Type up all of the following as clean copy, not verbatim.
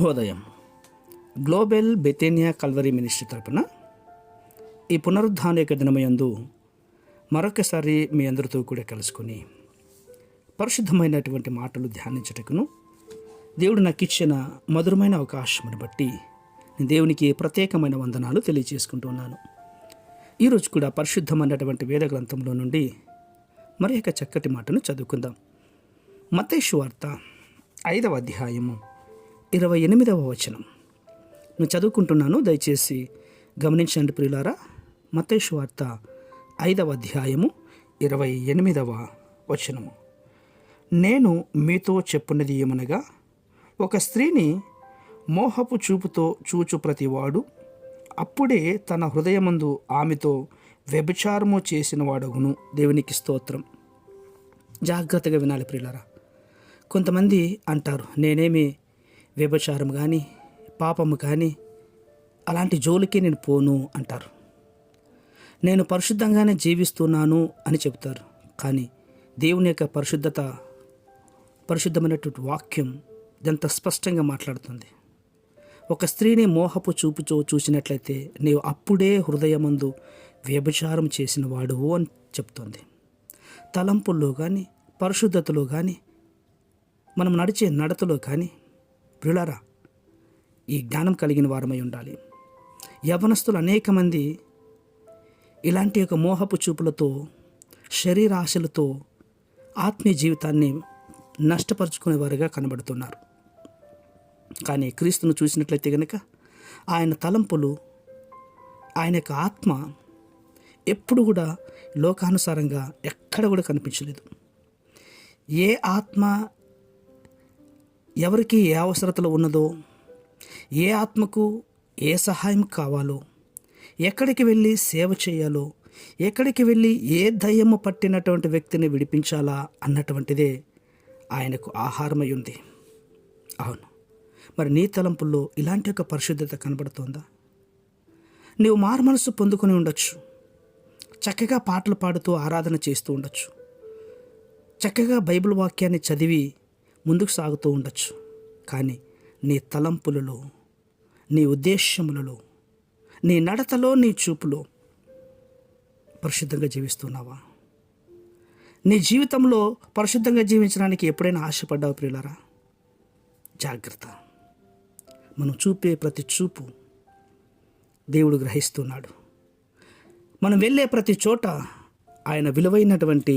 శుభోదయం. Global బెతేనియా Calvary ministry తరపున ఈ పునరుద్ధాన యొక్క దినమయందు మరొకసారి మీ అందరితో కూడా కలుసుకొని పరిశుద్ధమైనటువంటి మాటలు ధ్యానించటకును దేవుడు నాకు ఇచ్చిన మధురమైన అవకాశమును బట్టి నేను దేవునికి ప్రత్యేకమైన వందనాలు తెలియజేసుకుంటున్నాను. ఈరోజు కూడా పరిశుద్ధమైనటువంటి వేద గ్రంథంలో నుండి మరి యొక్క చక్కటి మాటను చదువుకుందాం. మత్తయి సువార్త 5వ అధ్యాయము 28వ వచనం నేను చదువుకుంటున్నాను, దయచేసి గమనించండి ప్రియులారా. మత్తయి సువార్త 5వ అధ్యాయము 28వ వచనము. నేను మీతో చెప్పున్నది ఏమనగా, ఒక స్త్రీని మోహపు చూపుతో చూచు ప్రతివాడు అప్పుడే తన హృదయమందు ఆమెతో వ్యభిచారము చేసిన వాడగును. దేవునికి స్తోత్రం. జాగ్రత్తగా వినాలి ప్రియులారా. కొంతమంది అంటారు, నేనేమి వ్యభిచారం కానీ పాపము కానీ అలాంటి జోలికి నేను పోను అంటారు. నేను పరిశుద్ధంగానే జీవిస్తున్నాను అని చెబుతారు. కానీ దేవుని యొక్క పరిశుద్ధమైనటువంటి వాక్యం ఎంత స్పష్టంగా మాట్లాడుతుంది. ఒక స్త్రీని మోహపు చూపుతో చూసినట్లయితే నీవు అప్పుడే హృదయమందు వ్యభిచారం చేసిన వాడు అని చెప్తుంది. తలంపుల్లో కానీ పరిశుద్ధతలో కానీ మనం నడిచే నడతలో కానీ ప్రియులారా ఈ జ్ఞానం కలిగిన వారమై ఉండాలి. యవనస్తులు అనేక మంది ఇలాంటి యొక్క మోహపు చూపులతో శరీరాశలతో ఆత్మీయ జీవితాన్ని నష్టపరుచుకునేవారుగా కనబడుతున్నారు. కానీ క్రీస్తును చూసినట్లయితే కనుక ఆయన తలంపులు, ఆయన యొక్క ఆత్మ ఎప్పుడు కూడా లోకానుసారంగా ఎక్కడ కూడా కనిపించలేదు. ఏ ఆత్మ ఎవరికి ఏ అవసరతలో ఉన్నదో, ఏ ఆత్మకు ఏ సహాయం కావాలో, ఎక్కడికి వెళ్ళి సేవ చేయాలో, ఎక్కడికి వెళ్ళి ఏ దయ్యము పట్టినటువంటి వ్యక్తిని విడిపించాలా అన్నటువంటిదే ఆయనకు ఆహారమై ఉంది. అవును, మరి నీ తలంపుల్లో ఇలాంటి ఒక పరిశుద్ధత కనబడుతోందా? నీవు మారుమనస్సు పొందుకొని ఉండొచ్చు, చక్కగా పాటలు పాడుతూ ఆరాధన చేస్తూ ఉండొచ్చు, చక్కగా బైబిల్ వాక్యాన్ని చదివి ముందుకు సాగుతూ ఉండొచ్చు. కానీ నీ తలంపులలో, నీ ఉద్దేశములలో, నీ నడతలో, నీ చూపులో పరిశుద్ధంగా జీవిస్తున్నావా? నీ జీవితంలో పరిశుద్ధంగా జీవించడానికి ఎప్పుడైనా ఆశపడ్డావు ప్రియులారా? జాగ్రత్త. మనం చూపే ప్రతి చూపు దేవుడు గ్రహిస్తున్నాడు. మనం వెళ్ళే ప్రతి చోట ఆయన విలువైనటువంటి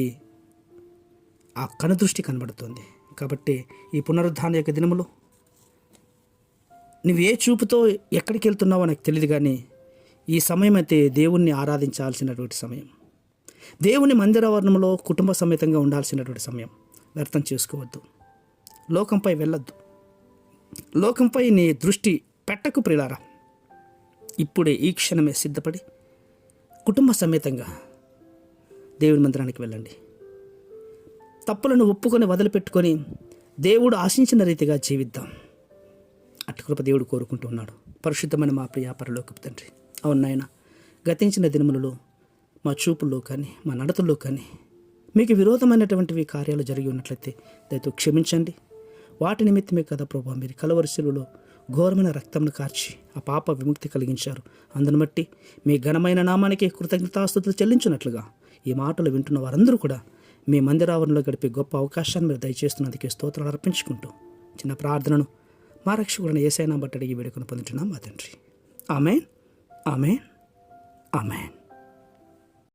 ఆ కనుదృష్టి కనబడుతుంది. కాబట్టి ఈ పునరుద్ధాన యొక్క దినములో నువ్వు ఏ చూపుతో ఎక్కడికి వెళ్తున్నావో నాకు తెలియదు, కానీ ఈ సమయం అయితే దేవుణ్ణి ఆరాధించాల్సినటువంటి సమయం, దేవుని మందిరావరణంలో కుటుంబ సమేతంగా ఉండాల్సినటువంటి సమయం. వ్యర్థం చేసుకోవద్దు, లోకంపై వెళ్ళొద్దు, లోకంపై నీ దృష్టి పెట్టకు ప్రియులారా. ఇప్పుడే ఈ క్షణమే సిద్ధపడి కుటుంబ సమేతంగా దేవుని మందిరానికి వెళ్ళండి. తప్పులను ఒప్పుకొని వదిలిపెట్టుకొని దేవుడు ఆశించిన రీతిగా జీవిద్దాం. అటు కృప దేవుడు కోరుకుంటున్నాడు. పరిశుద్ధమైన మా ప్రియ పరలోకపు తండ్రి, అవును నాయన, గతించిన దినములలో మా చూపుల్లో కానీ మా నడతల్లో కానీ మీకు విరోధమైనటువంటివి కార్యాలు జరిగి ఉన్నట్లయితే దయతో క్షమించండి. వాటి నిమిత్తమే కదా ప్రభా మీరు కలవరి శిలువలో ఘోరమైన రక్తంను కార్చి ఆ పాప విముక్తి కలిగించారు. అందును బట్టి మీ ఘనమైన నామానికి కృతజ్ఞతాస్తుతులు చెల్లించినట్లుగా ఈ మాటలు వింటున్న వారందరూ కూడా మీ మందిరావరణలో గడిపే గొప్ప అవకాశాన్ని మీరు దయచేస్తున్నందుకే స్తోత్రాలు అర్పించుకుంటూ చిన్న ప్రార్థనను మా రక్షకుడిని యేసయ్య నామమున బట్టి అడిగి వేడుకొని పొందుతున్నాం మా తండ్రి. ఆమేన్, ఆమేన్, ఆమేన్.